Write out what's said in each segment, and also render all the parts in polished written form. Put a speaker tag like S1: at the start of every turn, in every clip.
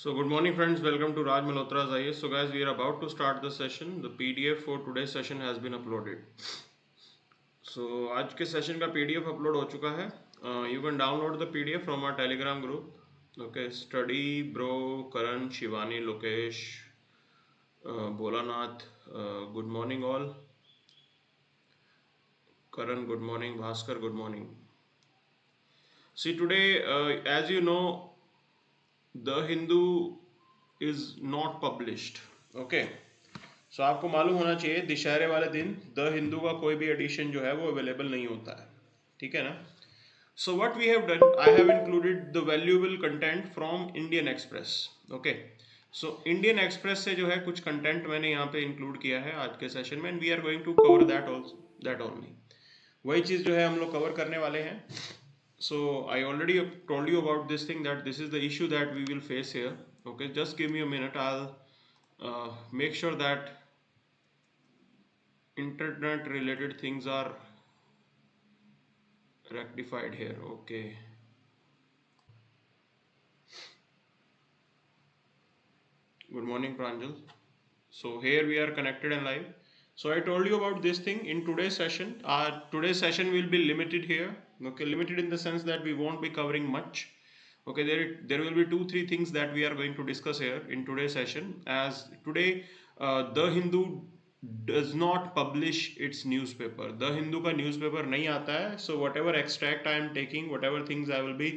S1: So good morning friends, welcome to Raj Malhotra IAS. So guys, we are about to start the session. The PDF for today's session has been uploaded. So आज के session का PDF upload हो चुका है. You can download the PDF from our Telegram group. Okay, study bro, Karan, Shivani, Lokesh, Bolanath. Good morning all. Karan, good morning. Bhaskar, good morning. See today, as you know, The Hindu is not published. Okay. सो आपको मालूम होना चाहिए दशहरे वाले दिन the Hindu का कोई भी एडिशन जो है वो अवेलेबल नहीं होता है. ठीक है ना. So what we have done, I have included the valuable content from Indian Express. Okay. So Indian Express से जो है कुछ कंटेंट मैंने यहाँ पे इंक्लूड किया है आज के सेशन में, and we are going to cover that only. वही चीज़ जो है हम लोग कवर करने वाले हैं. So I already told you about this thing, that this is the issue that we will face here. Okay, just give me a minute. I'll make sure that internet related things are rectified here. Okay. Good morning, Pranjal. So here we are connected and live. So I told you about this thing in today's session. Today's session will be limited here. Okay, limited in the sense that we won't be covering much. Okay, there will be 2-3 things that we are going to discuss here in today's session. As today, The Hindu does not publish its newspaper. The Hindu का newspaper नहीं आता है. So whatever extract I am taking, whatever things I will be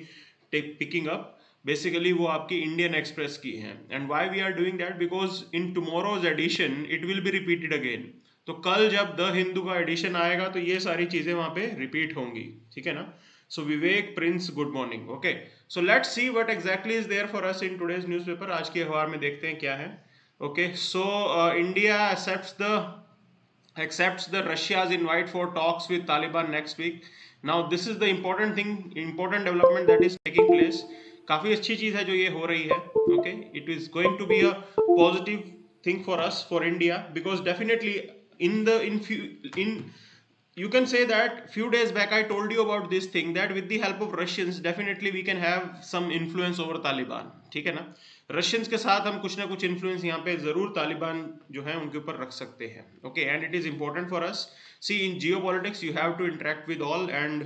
S1: picking up, basically वो आपकी Indian Express की हैं. And why we are doing that, because in tomorrow's edition it will be repeated again. तो कल जब the Hindu का addition आएगा तो ये सारी चीजें वहां पे रिपीट होंगी. ठीक है ना. So Vivek Prince, good morning. Okay, so let's see what exactly is there for us in today's newspaper. आज के अखबार में देखते हैं क्या है. Okay, so India accepts the Russia's invite for talks with Taliban next week. Now this is the important thing, important development that is taking place. काफी अच्छी चीज है जो ये हो रही है. Okay, it is going to be a positive thing for us, for India, because definitely in you can say that few days back I told you about this thing, that with the help of Russians definitely we can have some influence over Taliban. ठीक है ना. Russians के साथ हम कुछ ना कुछ influence यहाँ पे जरूर तालिबान जो है उनके ऊपर रख सकते हैं. Okay, and it is important for us. See in geopolitics you have to interact with all, and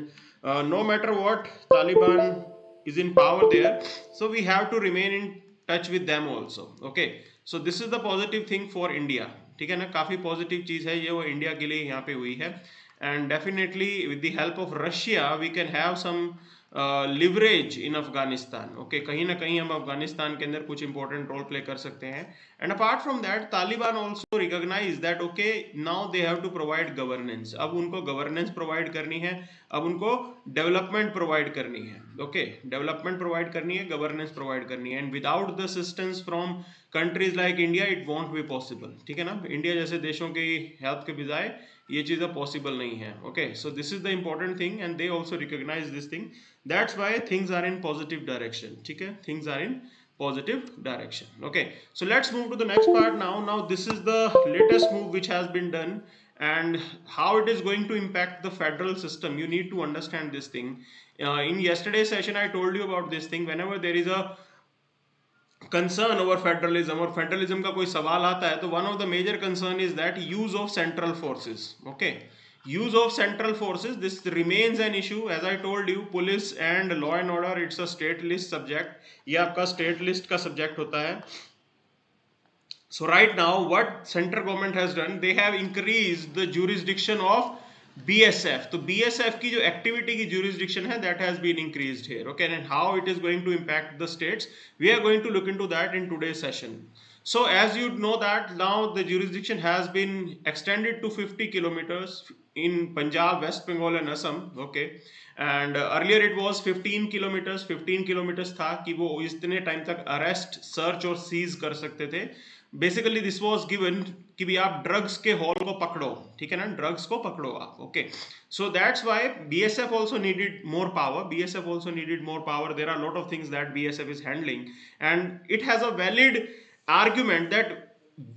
S1: no matter what Taliban is in power there, so we have to remain in touch with them also. Okay, so this is the positive thing for India. ठीक है ना. काफी positive चीज है ये, वो India के लिए यहाँ पे हुई है. And definitely with the help of Russia we can have some leverage in Afghanistan. Okay, कहीं ना कहीं हम अफगानिस्तान के अंदर कुछ इंपॉर्टेंट रोल प्ले कर सकते हैं. And apart from that Taliban also recognize that okay now they have to provide governance. अब उनको गवर्नेंस प्रोवाइड करनी है, अब उनको डेवलपमेंट प्रोवाइड करनी है. ओके, डेवलपमेंट प्रोवाइड करनी है, गवर्नेंस प्रोवाइड करनी है. And without the assistance from countries like India it won't be possible. ठीक है ना. इंडिया जैसे देशों की हेल्प के बजाय ये चीज़ें पॉसिबल नहीं है. Okay, so this is the important thing and they also recognize this thing. That's why things are in positive direction. ठीक है, things are in positive direction. Okay, so let's move to the next part now. Now this is the latest move which has been done, and how it is going to impact the federal system. You need to understand this thing. In yesterday's session I told you about this thing. Whenever there is a concern over federalism और federalism का कोई सवाल आता है तो one of the major concern is that use of central forces. Okay, use of central forces, this remains an issue. As I told you, police and law and order, it's a state list subject. ये आपका state list का subject होता है. So right now what central government has done, they have increased the jurisdiction of BSF. तो BSF की जो activity की jurisdiction है that has been increased here. Okay, and how it is going to impact the states, we are going to look into that in today's session. So as you know that now the jurisdiction has been extended to 50 kilometers in Punjab, West Bengal and Assam. Okay, and earlier it was 15 kilometers. 15 kilometers था कि वो इतने time तक arrest, search और seize कर सकते थे. Basically this was given कि भी आप ड्रग्स के हॉल को पकड़ो. ठीक है ना, ड्रग्स को पकड़ो आप. Okay, so that's why BSF also needed more power. BSF also needed more power. There are a lot of things that BSF is handling, and it has a valid argument that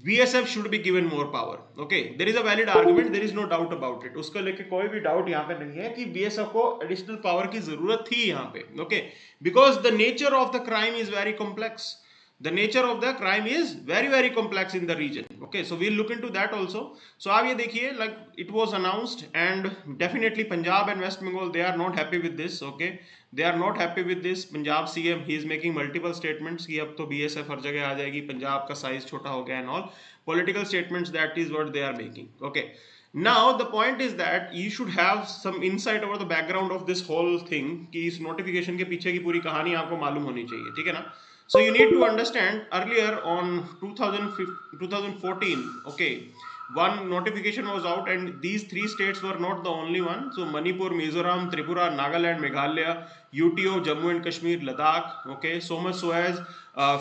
S1: BSF should be given more power. Okay, there is a valid argument, there is no doubt about it. उसको लेके कोई भी doubt यहाँ पे नहीं है कि BSF को additional power की जरूरत थी यहाँ पे. Okay, because the nature of the crime is very complex. The nature of the crime is very very complex in the region. Okay, so we'll look into that also. So आप ये देखिए, like it was announced, and definitely Punjab and West Bengal, they are not happy with this. Okay, they are not happy with this. Punjab CM, he is making multiple statements कि अब तो BSF हर जगह आ जाएगी, पंजाब का size छोटा हो गया and all political statements, that is what they are making. Okay, now the point is that you should have some insight over the background of this whole thing कि इस notification के पीछे की पूरी कहानी आपको मालूम होनी चाहिए, ठीक है ना. So you need to understand, earlier on 2014, okay, one notification was out, and these three states were not the only one. So Manipur, Mizoram, Tripura, Nagaland, Meghalaya, UTO, Jammu and Kashmir, Ladakh, okay, so much so as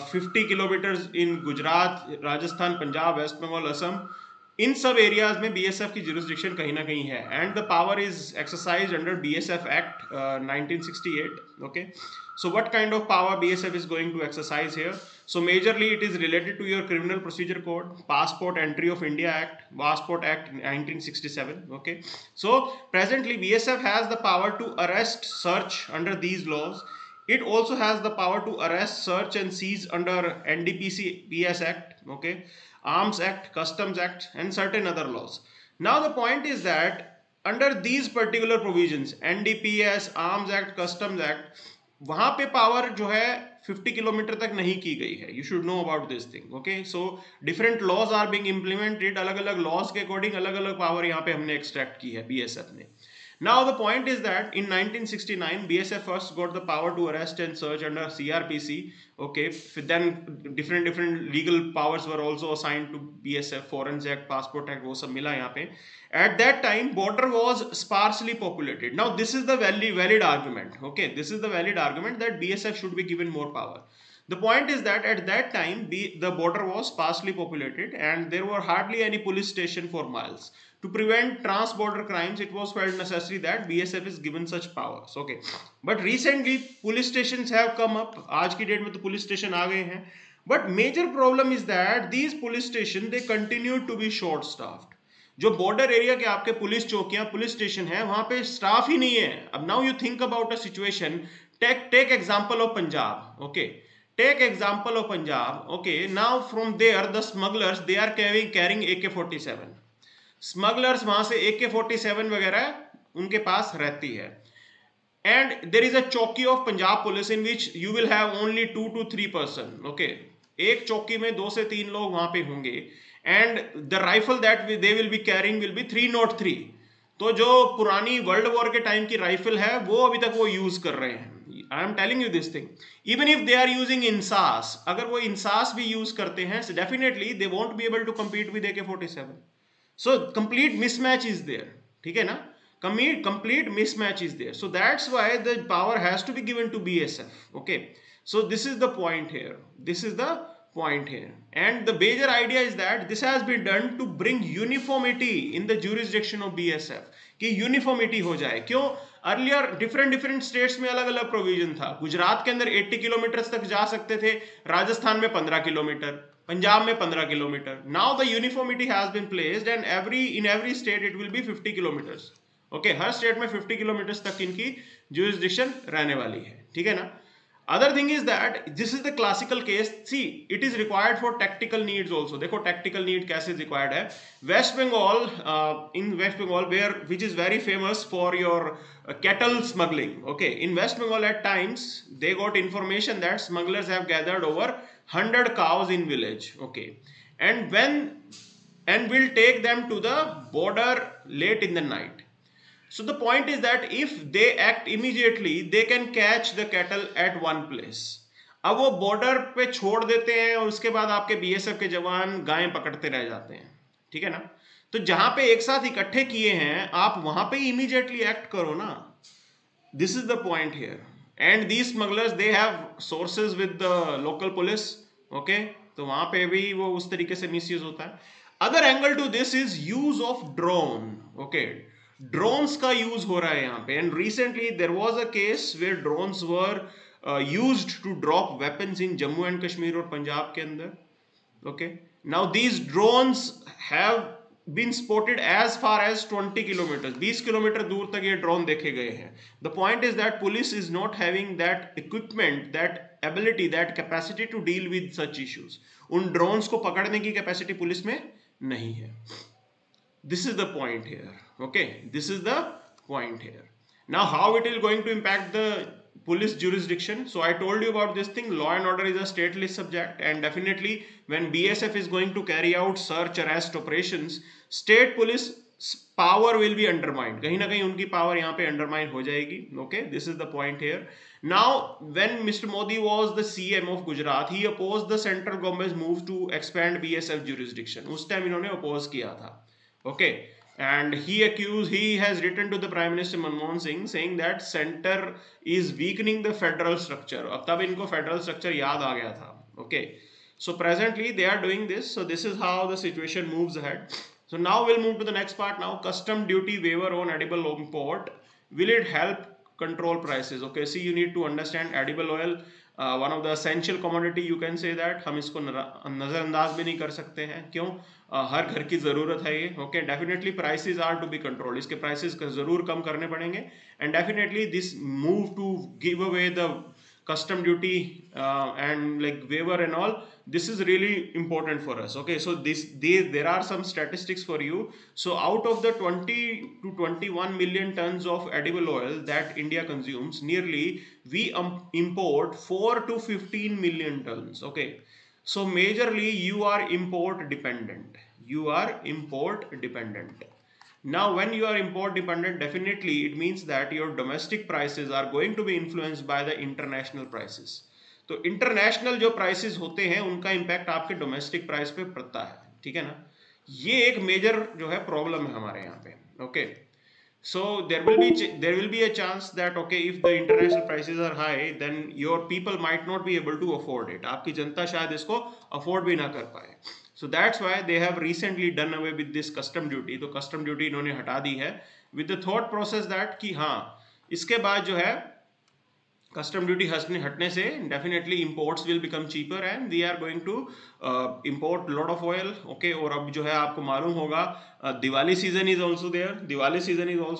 S1: 50 kilometers in Gujarat, Rajasthan, Punjab, West Bengal, Assam. इन सब areas में BSF की jurisdiction कहीं ना कहीं है, and the power is exercised under BSF act 1968. Okay, so what kind of power BSF is going to exercise here? So majorly it is related to your criminal procedure code, passport entry of India Act, passport act 1967. Okay, so presently BSF has the power to arrest, search under these laws. It also has the power to arrest, search and seize under NDPC PS Act, okay, Arms Act, Customs Act and certain other laws. Now the point is that under these particular provisions, NDPS, Arms Act, Customs Act, वहां पे power जो है 50 kilometre तक नहीं की गई है. You should know about this thing. Okay, so different laws are being implemented. अलग अलग लॉज के अकॉर्डिंग अलग अलग पावर यहाँ पे हमने एक्सट्रैक्ट की है बीएसएफ ने. Now the point is that in 1969 BSF first got the power to arrest and search under CRPC. Okay, then different legal powers were also assigned to BSF, Foreign Act, Passport Act, वो सब मिला यहाँ पे. At that time border was sparsely populated. Now this is the valid argument. Okay, this is the valid argument that BSF should be given more power. The point is that at that time the border was sparsely populated and there were hardly any police station for miles. To prevent trans-border crimes, it was felt necessary that BSF is given such powers. Okay, but recently police stations have come up. आज की date में तो police station आ गए हैं. But major problem is that these police stations, they continue to be short-staffed. जो border area के आपके police चौकियां, पुलिस स्टेशन है, वहां पे स्टाफ ही नहीं है. अब now you think about a situation. Take example of Punjab. Okay, take example of Punjab. Okay, now from there the smugglers, they are carrying AK-47. Smugglers वहां से AK-47 वगैरह उनके पास रहती है. एंड देयर इज अ चौकी of Punjab police in which you will have only 2 to 3 person. Okay, एक चौकी में 2 से 3 लोग वहां पे होंगे. And the rifle that they will be carrying will be 303. तो जो पुरानी वर्ल्ड वॉर के टाइम की राइफल है वो अभी तक वो यूज कर रहे हैं. I am telling you this thing. Even if they are using INSAS, अगर वो इंसास भी यूज करते हैं, definitely they won't be able to compete with AK-47. So complete mismatch is there. ठीक है ना, complete mismatch is there. So that's why the power has to be given to BSF. Okay, so this is the point here. This is the point here. And the major idea is that this has been done to bring uniformity in the jurisdiction of BSF. कि uniformity हो जाए. क्यों? Earlier different states में अलग अलग provision था. गुजरात के अंदर 80 किलोमीटर तक जा सकते थे, राजस्थान में 15 किलोमीटर, पंजाब में 15 kilometre. Now the uniformity has been placed and in every state it will be 50 kilometres. Okay, हर स्टेट में 50 किलोमीटर तक इनकी जुरिस्डिक्शन रहने वाली है. ठीक है ना. Other thing is that this is the classical case. See, it is required for tactical needs also. देखो टैक्टिकल नीड कैसे रिक्वायर्ड है. West Bengal, in West Bengal where which is very famous for your cattle smuggling. Okay, in West Bengal at times they got information that smugglers have gathered over 100 cows in village. Okay, and will take them to the border late in the night. So the point is that if they act immediately, they can catch the cattle at one place. अब वो border पे छोड़ देते हैं और उसके बाद आपके BSF के जवान गायें पकड़ते रह जाते हैं. ठीक है ना. तो जहां पे एक साथ इकट्ठे किए हैं, आप वहां पे इमीडिएटली एक्ट करो ना. This is the point here. And these smugglers they have sources with the local police. Okay, तो वहां पे भी वो उस तरीके से मिसयूज होता है. Other angle to this is use of drone. Okay, drones का यूज हो रहा है यहाँ पे. And recently there was a case where drones were used to drop weapons in Jammu and Kashmir और पंजाब के अंदर. Okay, now these drones have been spotted as far as 20 kilometers, 20 kilometre दूर तक ये ड्रोन देखे गए हैं. The point is that police is not having that equipment, that ability, that capacity to deal with such issues. उन drones को पकड़ने की कैपेसिटी पुलिस में नहीं है. This is the point here. Okay, this is the point here. Now how it is going to impact the police jurisdiction? So I told you about this thing. Law and order is a stateless subject, and definitely when BSF is going to carry out search arrest operations, state police power will be undermined. कहीं ना कहीं उनकी power यहाँ पे undermine हो जाएगी. Okay, this is the point here. Now when Mr. Modi was the CM of Gujarat, he opposed the central government's move to expand BSF jurisdiction. उस time इन्होंने oppose किया था. Okay, and he has written to the Prime Minister Manmohan Singh saying that center is weakening the federal structure. अब तब इनको federal structure याद आ गया था. Okay, so presently they are doing this. So this is how the situation moves ahead. So now we'll move to the next part. Now, custom duty waiver on edible import, will it help control prices? Okay, see, you need to understand edible oil, one of the essential commodity, you can say that. हम इसको नजरअंदाज भी नहीं कर सकते हैं. क्यों? हर घर की ज़रूरत है ये. Okay, definitely prices are to be controlled. इसके प्राइसेस ज़रूर कम करने पड़ेंगे. And definitely this move to give away the custom duty and like waiver and all, this is really important for us. Okay, so there are some statistics for you. So out of the 20 to 21 million tons of edible oil that India consumes, nearly we import 4 to 15 million tons. Okay, so majorly you are import dependent. Now when you are import dependent, definitely it means that your domestic prices are going to be influenced by the international prices. तो international जो prices होते हैं उनका impact आपके domestic price पे पड़ता है. ठीक है ना. ये एक मेजर जो है प्रॉब्लम है हमारे यहाँ पे. Okay, so there will be a chance that okay, if the international prices are high, then your people might not be able to afford it. आपकी जनता शायद इसको अफोर्ड भी ना कर पाए. So that's why they have recently done away with this custom duty. तो custom duty इन्होंने हटा दी है with the thought process that कि हाँ, इसके बाद जो है custom duty हटने से definitely imports will become cheaper and we are going to import lot of oil. Okay, और अब जो है आपको मालूम होगा Diwali season is also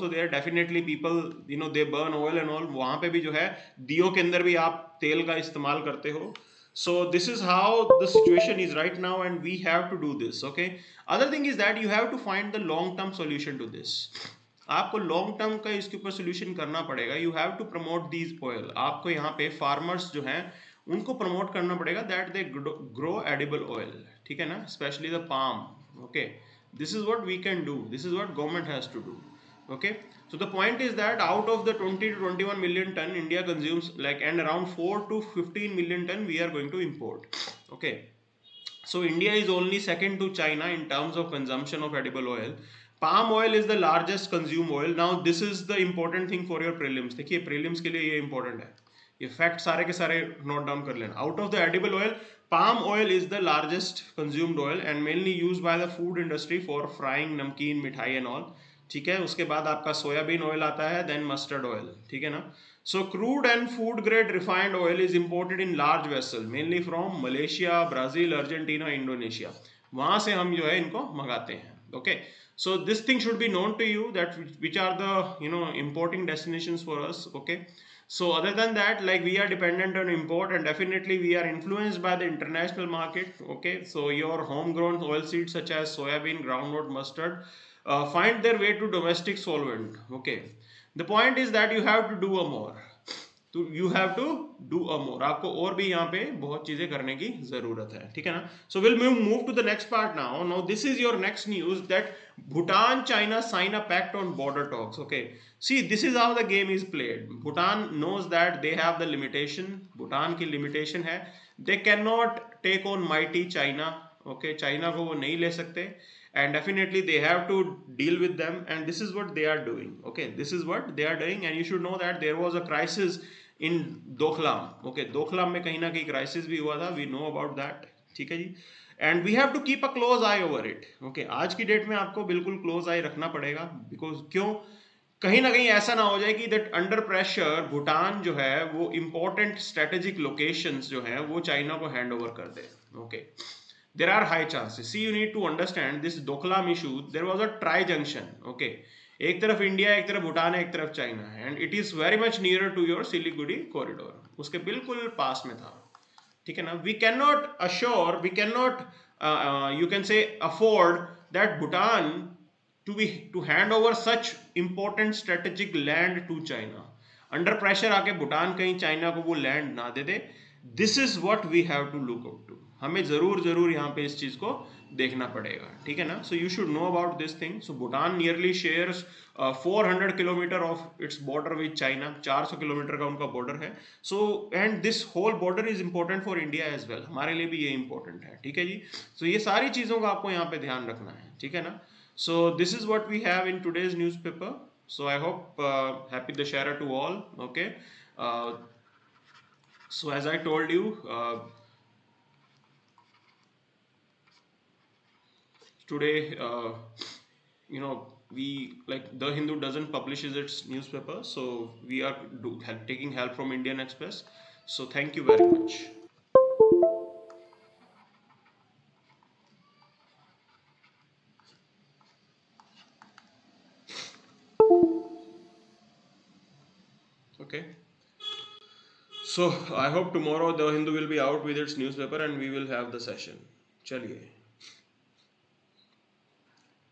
S1: there. Definitely people, you know, they burn oil and all. वहाँ पे भी जो है दियों के अंदर भी आप तेल का इस्तेमाल करते हो. So this is how the situation is right now and we have to do this. Okay, other thing is that you have to find the long term solution to this. आपको लॉन्ग टर्म का इसके ऊपर solution करना पड़ेगा. You have to promote these oil. आपको यहाँ पे farmers जो हैं उनको प्रमोट करना पड़ेगा that they grow edible oil. ठीक है ना, specially the palm. Okay, this is what we can do. This is what government has to do. Okay, so the point is that out of the 20 to 21 million ton India consumes, like, and around 4 to 15 million ton we are going to import. Okay, so India is only second to China in terms of consumption of edible oil. Palm oil is the largest consumed oil. Now this is the important thing for your prelims. देखिए prelims के लिए ये important है. ये fact सारे के सारे note down कर लेना. Out of the edible oil, palm oil is the largest consumed oil and mainly used by the food industry for frying नमकीन, मिठाई and all. ठीक है, उसके बाद आपका सोयाबीन ऑयल आता है, देन मस्टर्ड ऑयल. ठीक है ना. So crude and food grade refined oil is imported in large vessel mainly from Malaysia, Brazil, Argentina, Indonesia. वहां से हम जो है इनको मंगाते हैं. Okay, so this thing should be known to you that which are the, you know, importing destinations for us. Okay, so other than that, like, we are dependent on import and definitely we are influenced by the international market. Okay, so your homegrown oil seeds such as soybean, groundnut, mustard find their way to domestic solvent. Okay, the point is that you have to do a more. तो you have to do a more. आपको और भी यहाँ पे बहुत चीजें करने की जरूरत है. ठीक है ना. So we'll move to the next part now. Now this is your next news that Bhutan, China sign a pact on border talks. Okay, see, this is how the game is played. Bhutan knows that they have the limitation. Bhutan की limitation है. They cannot take on mighty China. Okay, China को वो नहीं ले सकते. And definitely they have to deal with them and this is what they are doing. Okay, this is what they are doing and you should know that there was a crisis in Doklam. Okay, Doklam में कहीं ना कहीं crisis भी हुआ था. We know about that. ठीक है जी. And we have to keep a close eye over it. Okay, आज की डेट में आपको बिल्कुल close eye रखना पड़ेगा. Because क्यों, कहीं ना कहीं ऐसा ना हो जाए कि that under pressure भूटान जो है वो important strategic locations जो है वो चाइना को hand over कर दे. Okay, there are high chances. See, you need to understand this Doklam issue. There was a tri junction. Okay, एक तरफ इंडिया, एक तरफ भूटान है, एक तरफ चाइना है, and it is very much nearer to your Siliguri corridor, उसके बिल्कुल पास में था. ठीक है ना. We can not assure, we can not, you can say afford that Bhutan to hand over such important strategic land to China. Under pressure आके भूटान कहीं चाइना को वो लैंड ना दे दे. This is what we have to look out to. हमें जरूर जरूर यहाँ पे इस चीज को देखना पड़ेगा. ठीक है ना. So you should know about this thing. So Bhutan nearly shares 400 kilometre of its border with China. 400 kilometre का उनका बॉर्डर है. So and this whole border is important for India as well. हमारे लिए भी ये इंपॉर्टेंट है. ठीक है जी. सो ये सारी चीजों का आपको यहाँ पे ध्यान रखना है. ठीक है ना. So this is what we have in today's newspaper. So I hope happy Dashera to all. Okay. Uh, so as I told you, today, we, like, The Hindu doesn't publishes its newspaper, so we are taking help from Indian Express. So thank you very much. Okay. So I hope tomorrow The Hindu will be out with its newspaper and we will have the session. Chaliye.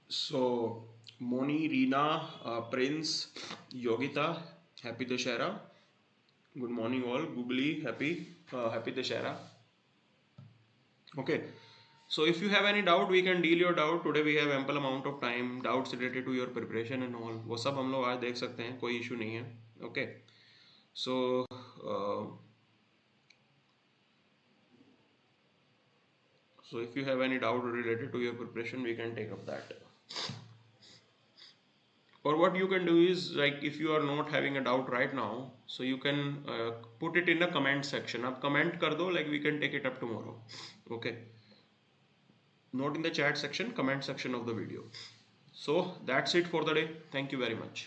S1: So Moni, Reena, Prince, Yogita, happy Dashera. Good morning all. Googly, happy Dashera. Okay. So if you have any doubt, we can deal your doubt. Today we have ample amount of time. Doubts related to your preparation and all, वो सब हम लोग आज देख सकते हैं. कोई issue नहीं है. Okay. So so if you have any doubt related to your preparation, we can take up that. Or what you can do is, like, if you are not having a doubt right now, so you can put it in the comment section. आप comment कर दो, like, we can take it up tomorrow. Okay. Not in the chat section, comment section of the video. So that's it for the day. Thank you very much.